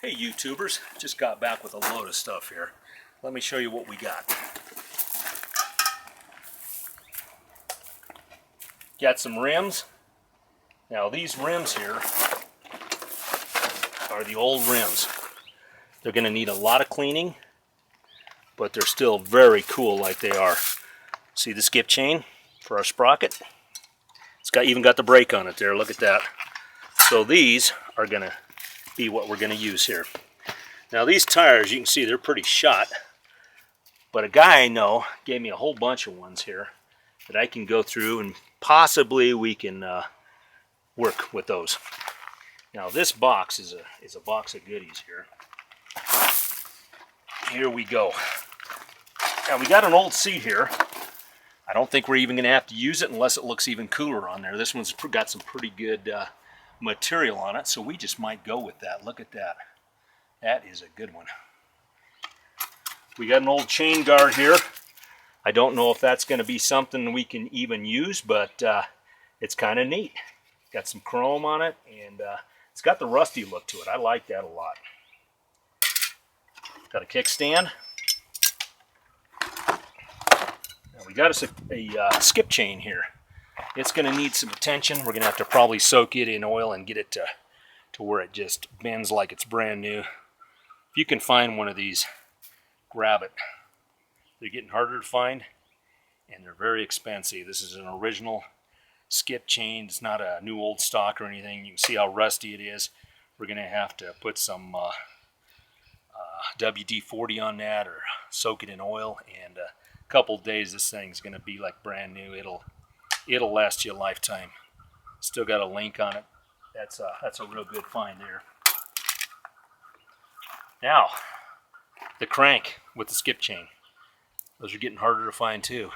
Hey YouTubers, just got back with a load of stuff here. Let me show you what we got. Got some rims. Now these rims here are the old rims. They're going to need a lot of cleaning, but they're still very cool like they are. See the skip chain for our sprocket? It's even got the brake on it there, look at that. So these are going to be what we're going to use here. Now these tires, you can see they're pretty shot, but a guy I know gave me a whole bunch of ones here that I can go through and possibly we can work with those. Now this box is a box of goodies here. Here we go. Now we got an old seat here. I don't think we're even going to have to use it unless it looks even cooler on there. This one's got some pretty good material on it, so we just might go with that. Look at that. That is a good one. We got an old chain guard here. I don't know if that's going to be something we can even use, but it's kind of neat. Got some chrome on it, and it's got the rusty look to it. I like that a lot. Got a kickstand. Now we got us a skip chain here. It's going to need some attention. We're going to have to probably soak it in oil and get it to where it just bends like it's brand new. If you can find one of these, grab it. They're getting harder to find, and they're very expensive. This is an original skip chain. It's not a new old stock or anything. You can see how rusty it is. We're going to have to put some WD-40 on that or soak it in oil, and a couple days this thing's going to be like brand new. It'll last you a lifetime. Still got a link on it. That's a real good find there. Now, the crank with the skip chain. Those are getting harder to find too.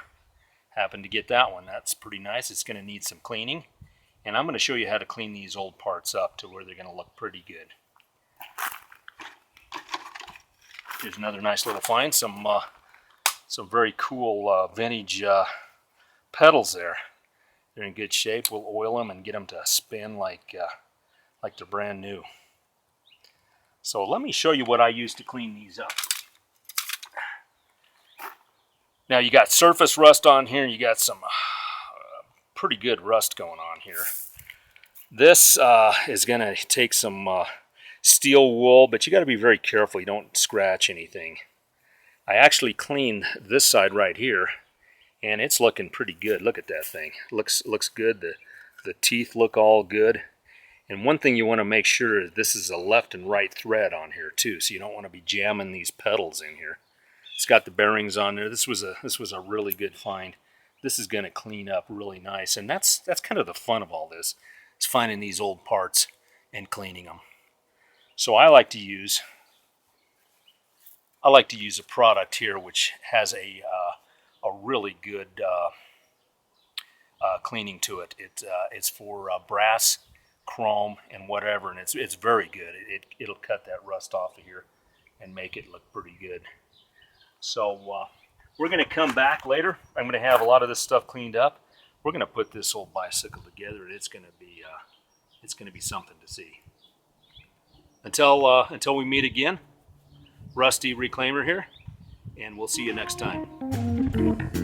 Happened to get that one. That's pretty nice. It's going to need some cleaning. And I'm going to show you how to clean these old parts up to where they're going to look pretty good. Here's another nice little find. Some very cool vintage pedals there. They're in good shape. We'll oil them and get them to spin like they're brand new. So let me show you what I use to clean these up. Now you got surface rust on here. You got some pretty good rust going on here. This is going to take some steel wool, but you got to be very careful you don't scratch anything. I actually cleaned this side right here, and it's looking pretty good. Look at that thing. Looks good. The teeth look all good. And one thing you want to make sure is this is a left and right thread on here too, so you don't want to be jamming these pedals in here. It's got the bearings on there. This was a really good find. This is going to clean up really nice, and that's kind of the fun of all this, is finding these old parts and cleaning them. So I like to use a product here which has a really good cleaning to it. It's for brass, chrome, and whatever, and it's very good. It'll cut that rust off of here and make it look pretty good. So we're going to come back later. I'm going to have a lot of this stuff cleaned up. We're going to put this old bicycle together, and it's going to be something to see. Until we meet again, Rusty Reclaimer here, and we'll see you next time.